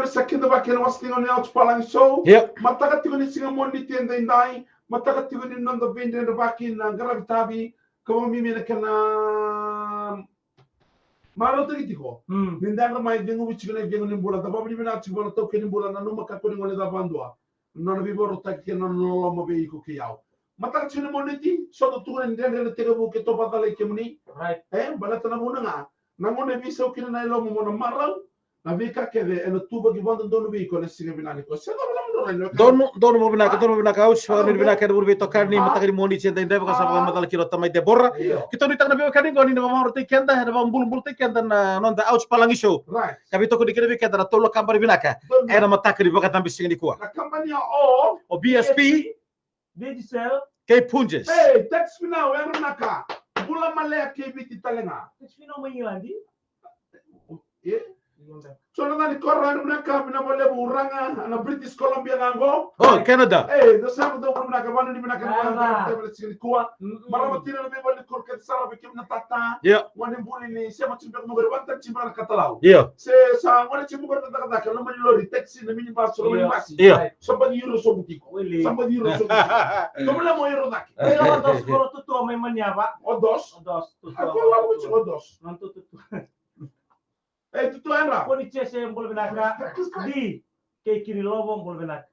ya sakit bakin wasting on out palang show. Mataka tigo ni singa mondi tienda indai. Mataka tigo ni nondo bende no bakin na gravitabi. Como mimi na kana Malo tiko. Nindanga mai dengu wichigana dengu ni bula. Taba bini bina chigana to keni bula na numa kakoni ngone da bandua. Non vivo taki non lo mo be iko kiao. Mataka chini moneti so to tuga ndende na tega bu ke to patale kemuni. Right. Balata na muna nga. Na ngone visa ukina na ilo mo mona marau. Na vika kede eno tuba gibanda dono biko na singa binani ko. Sendo dono mo binaka aus ni binaka do beto karni mataka ni moni chenda indai baka sabang matala kilo tamai de borra. Kita ni tangna be kani ngoni na mamaro te kenda na bambul te kenda na non da aus palangi show. Right. Kabito ko dikira be kenda na tolo kambar binaka. Era mataka ni baka tambi singa ni kuwa. Na kampanya O BSP Digicel. Kay Punjes. Hey, text me now, era naka. Bula malaya kebiti talenga. Text me now mangilandi. So na ni korra na ka na mole buranga na British Columbia ngango. Oh, Canada. Eh, do sabu do na ka banu ni na ka na tebele sikini kuwa. Mara matira na bebal kor ka sara be kimna tata. Wani buli ni sema chimbe mo gari wanta chimba na katalau. Se sa wani chimbo gari tata ka lama ni lori taxi na mini bus so mani basi. Somebody euro so butiko. Somebody euro so butiko. Como mo euro daki. Pero dos koro tutu may manyaba. O dos. Ako la mo chiko dos. Non tutu. Tutu enra. Poni chese mbol binaka di kay kini lobo mbol binaka.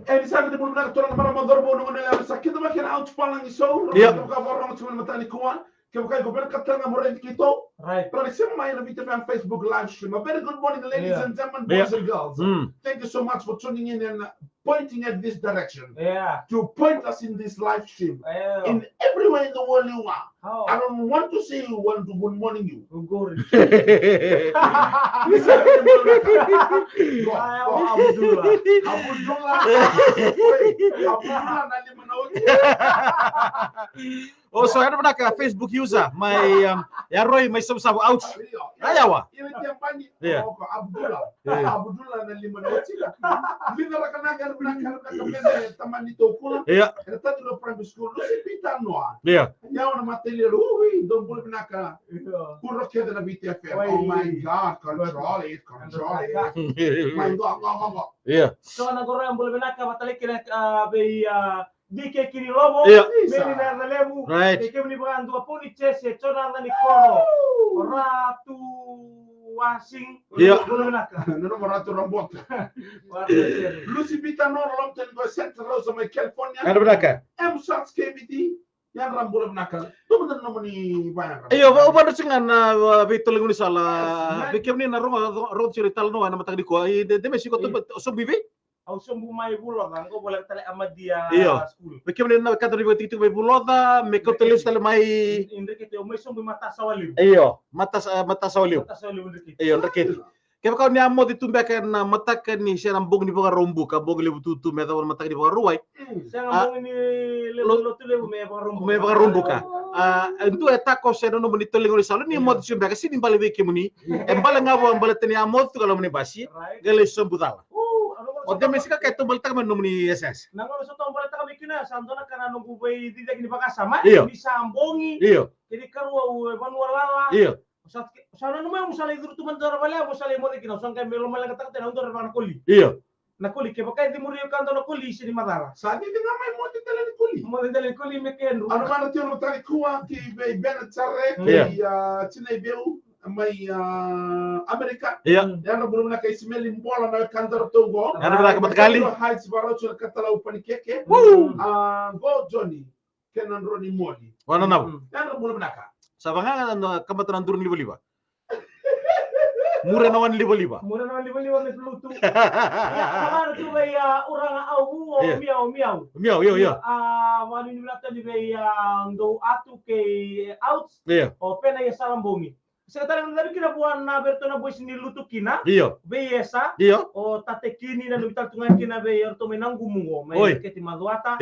Di sana di bulbulak torang para madorbo nung nila sakit ba kina out palang iso. Ka borong chuma matani kuan. Kaya kaya gober katanga mo rin kito. Right. Pero same may na video on Facebook live stream. A very good morning, ladies and gentlemen, boys and girls. Thank you so much for tuning in and pointing at this direction. To point us in this live stream. In everywhere in the world you are. I don't want to say you want to good morning you. Go. Oh, so ano ba ka Facebook user? May yaroy may sabu out. Ayawa. Abdullah na lima na chika. Lina ra kana gar bina kana ka pende tamani to kula. Eta dilo primary school no se pita noa. Yawa na materia ui don bul bina ka. Kurro ke na BTF. Oh my god, control it. My god. So nagoro ang bul bina ka matalik kina be Dike kiri lobo, meni na lemu, dike meni bagan dua puni chese, chona na ni koro, ratu wasing, bulu naka. Nono ratu robot. Lucy Pita no lomten go Central Rose of California. Ano naka? Shots KBD. Yan rambul naka. Tumo na naman ni bayan. Ayo, ba singan bitul nguni sala. Bikem ni na ro cirital no na matag di ko. De mesiko to so bibi. Also bumay buloda, ko boleh tali amadia school. Bikem ni na kadri ko titu may buloda, me ko telis tali may indre kete o may sumbi mata sawaliw. Ayo, mata sawaliw. Mata sawaliw indre kete. Ayo, indre kete. Kaya kau ni amo ditumbekan na matakan ni siya nambong ni mga rombu ka bong libu tutu meta wala matak ni mga ruway. Siya nambong ni lotu lebu may mga rombu ka. Itu etako siya no mo nitoling ni salo ni mo ditumbekan sini bali wiki mo ni. Embala nga bo embala tani amo tu kalau mo ni basi. Gale sombutala. O de mesika kay to balta man no mo ni SS. Nangono so to balta kami kina sandona kana nunggu bay di ni bakasama bisa ambongi. Jadi karwa wanwalala. Sana naman mo sa ligro tumandara wala mo sa limo ni kinausang kay melo malang katak na undor na kuli. Na kuli kay bakay di mo riyo kanto na kuli sini madara. Sa di nga may mo titala ni kuli. Mo titala ni kuli me ken. Ano man tiyo tali kuwa ki be Benatsare ki Chinay Beu may Amerika. Yan belum na kay simeli mbola na kanto togo. Ano ba ka matgali? Heights barocho katala upani keke. Go Johnny kenan Roni Modi. Wana na. Yan belum na ka. Sabanga kamatan durun liba-liba. Mura naman liba-liba. Mura naman liba-liba na Bluetooth. Ano to bay urang au miau. Miau. Manu ni nata ni bay do atu kay outs. O pena ya salambongi. Sekarang dari kina buan na berto na boy sini lutu kina. Beyesa. O tate kini na nubital tungan kina bay erto menang gumungo. May keti maduata.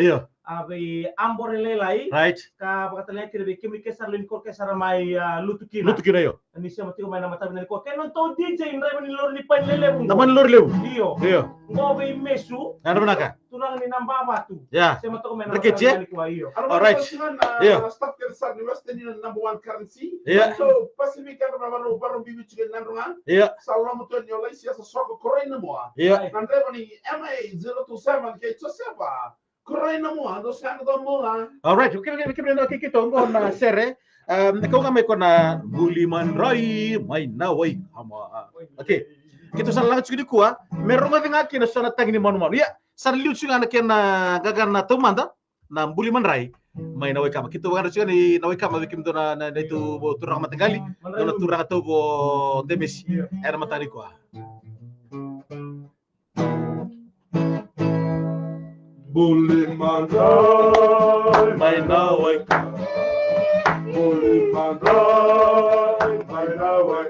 Abe ambore lelai. Right. Ka bakatanya kira bikin kesar lin ko kesar mai lutukina. Lutukina yo. Ani siya matiko mai nama tabi ko. Kaya nonton DJ indra mani lor ni pan lele. Naman lor lew. Iyo. Iyo. Ngobe mesu. Ano ba naka? Tunang ni namba batu. Yeah. Siya matiko mai nama Rikit tabi ko iyo. Alright. Yeah. Stop kesar ni West Indian number 1 currency. Yeah. So Pacific kan baru bibi chicken nandungan. Yeah. Salamu tu nyola siasa soko korena moa. Yeah. Nandre bani MA 027 ke choseba. Korena moa dos kan do moa. Alright, okay kita ngomong na sere. Kau kami kena Buliman Rai main nawai ama. Okay. Kita salah lagi sedikit kuah. Merong ada ngaki na sana tangini manu. Ya, sana liu sih anak kena gagal na tu manda. Na Buliman Rai main nawai kama. Kita bukan sih ni nawai kama bikin tu na itu turang matenggali. Na turang tu bo demes. Era matari kuah. Buliman Rai main nawai. Buliman Rai main nawai.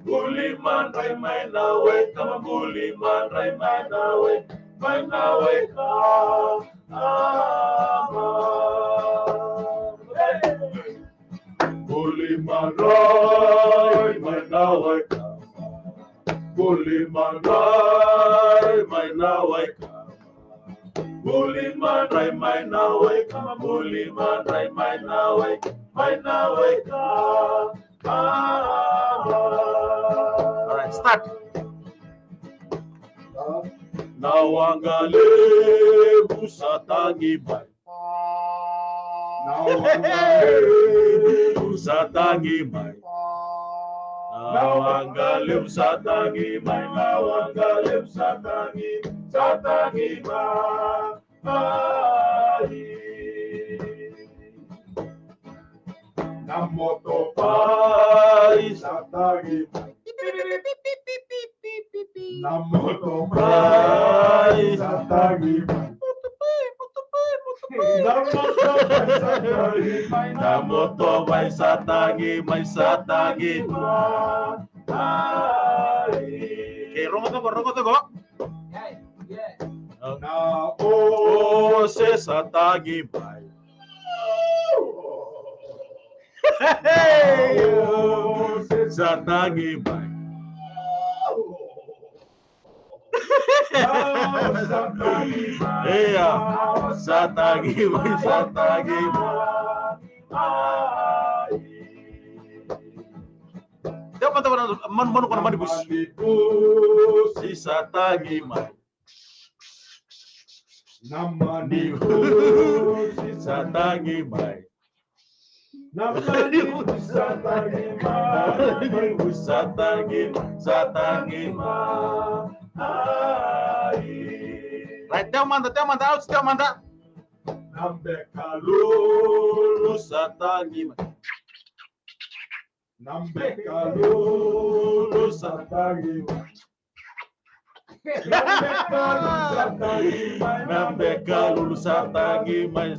Buliman Rai main nawai kama Buliman Rai main nawai ka ama. Buliman Rai main nawai kama Buliman Rai main nawai kama Buliman Rai main nawai kama Buliman Rai main nawai ka ama. Alright, start. Nawangale usatangi mai. Nawangale usatangi mai. Nawangale usatangi mai. Nawangale usatangi mai. Namoto Pai satangi mai. Namoto Pai satangi Namoto Pai satangi mai. Okay, rongo to go. Na Oh, se satangi mai. Hey, oh, se satangi mai. Iya, satangi mai. Teman-teman, manu kono mandi bus. Si satangi mai. Namani Si satangi mai. Satangi mai. Right, tell manda, out, tell manda. Nambe kalulu Satangi mai. Nambe kalulu satangi Nambe kalulu satangi mai.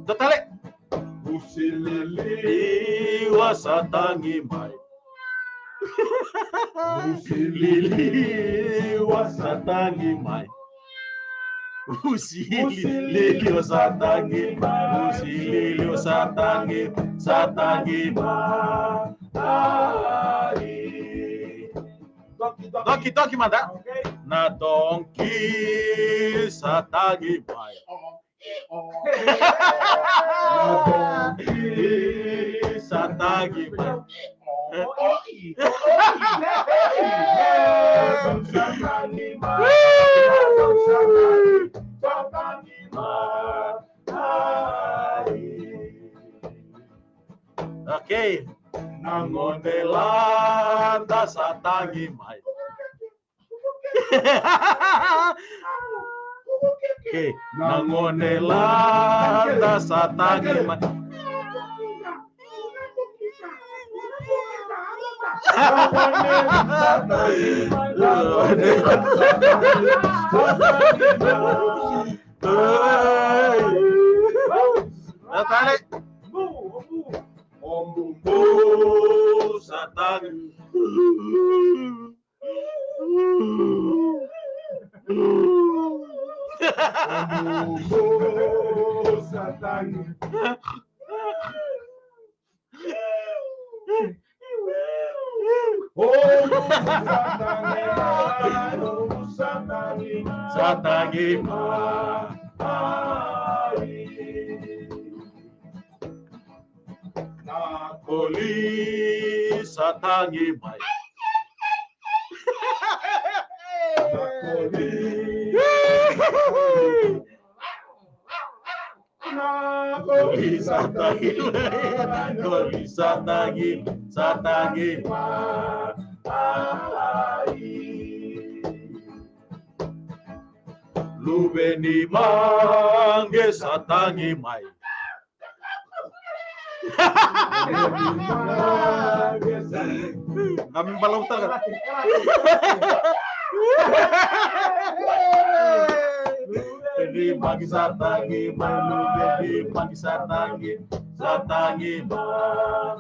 Totale. Usilili Satangi mai. Usilili satangi mai. Usilili satangi mai. Usilili satangi mai. Doki manda. Na donki satangi mai. Satangi mai. Okay. Nangonelanda satangi mai. Okay. Nangonelanda satangi mai. Natale. Om bumbu satangi. Satangi. Satangi Nakoli satangi mai. Nakoli satangi mai. Lubeni mange satangi mai. Kami balau tal. Lubeni mange satangi mai. Lubeni mange satangi mai.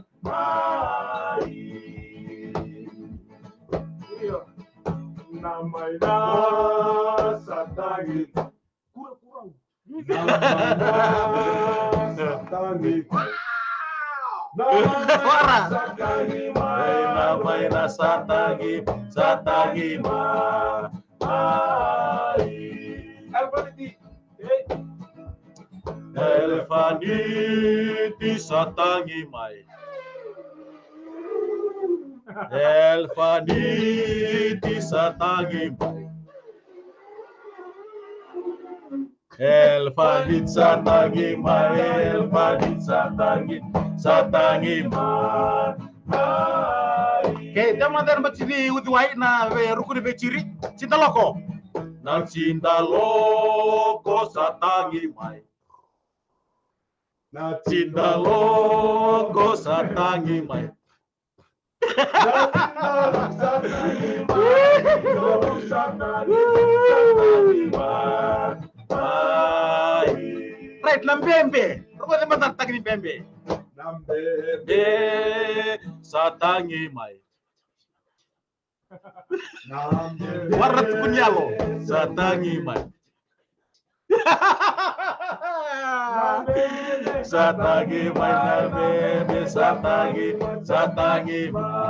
Namai na satangi. Kurang. Satangi. Namai na satangi mai. Elfaniti satangi mai. Elfaniti satangi mai. Elfanit satangi mai. Elfanit satangi mai. Oke, zaman dan baciri utuai na rukun beciri cinta loko. Na cinta loko satangi mai. Na cinta loko satangi mai. Right, nambembe. Ruko de matar tagni bembe. Nambembe satangi mai. Nambembe. Warat kunyalo satangi mai. Satangi mai nambembe satangi mai.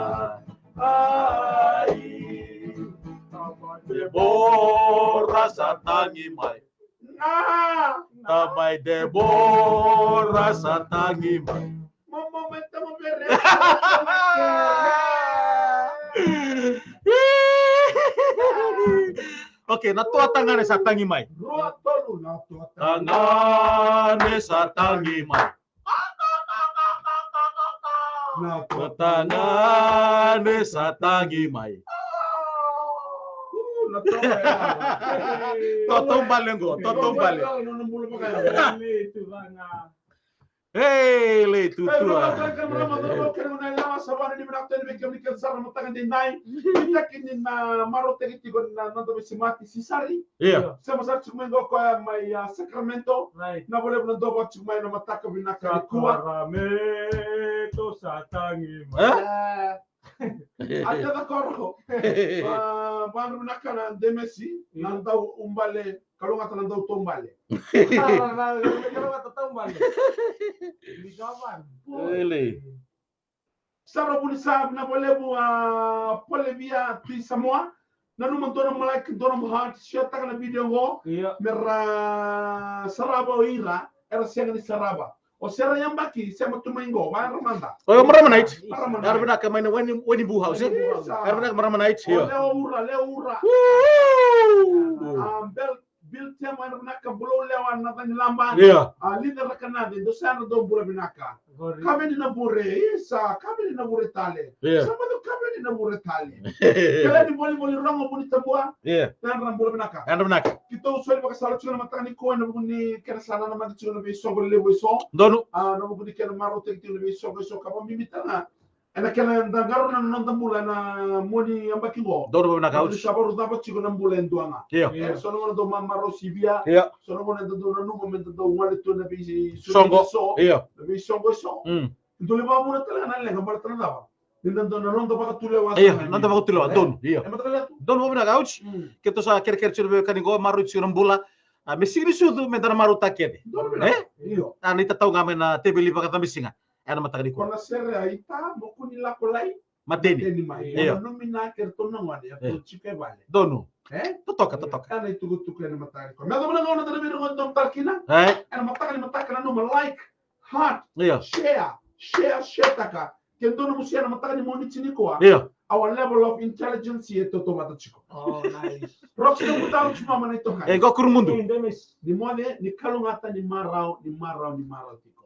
Deborah satangi mai. Namai Deborah satangi mai. Oke, natua tangane satangi mai. Tangane satangi mai. Tangane satangi mai. Totombale. Hey, le tutua. Iya. Sacramento. Na boleh mendobat cuma nama tak binaka kuat. Satangi. Ada na korho. Bang binaka na demesi. Nandau umbale. Kalau nggak nandau tombale. Kalau nggak tombale. Di kawan. Sarah Bulisab na boleh polevia di Samoa. Nanu mentora mulai kentora muhat siapa kana video ho. Merah Saraba Oira era siang di Saraba. O sera yang baki sama tumaingo wa ramanda. Oh, maramanait. Arbana ka main wani bu house. Arbana maramanait. Leura. Bil tema naka bulo lewa na tani lamba. Leader kana de dosana do bula binaka. Kabeni na bure isa, kabeni na bure tale. Sama do kabeni na bure tale. Kala di boli rongo buni tabua. Tan ram bula binaka. Kita usoi baka salu chuna matani ko na buni kera sana na magi chuna be so le so. Donu. Na buni kera maro te te le so kabo mimitana. Ana kena ndagaru na nonda mula na moni ambaki ngo. Donu binaka. Sabaru daba chigo na mula nduanga. Sono ngono do mamaro sibia. Sono ngono do no momento do wale to na bi songo. Bi songo so. Dole ba muna tala na le gambar tala daba. Nindando na nondo baka tulewa. Nando baka tulewa don. Don mo binaka ouch. Keto sa ker chirbe kanigo maru chirambula. Mesing ni sudu mentara maru takia de. Iyo. Ani ta tau ngamen na tebeli pakata mesinga. Ana mata di ko. Kona sere aita mokuni la kolai. Mateni. mai. Iyo. Nomina kertona ngade ya chike vale. Dono. Totoka. Ana itu gutuk ni mata ko. Meda mana ngona dere biru ngondom talkina. Ana mata no like, heart, share taka. Kendo no musiana mata ni moni chini ko. Our level of intelligence yeto to mata chiko. Oh, nice. Roxy no mutalo chuma mana ito ka. Go kurmundu. Ni mone ni kalungata ni marau tiko.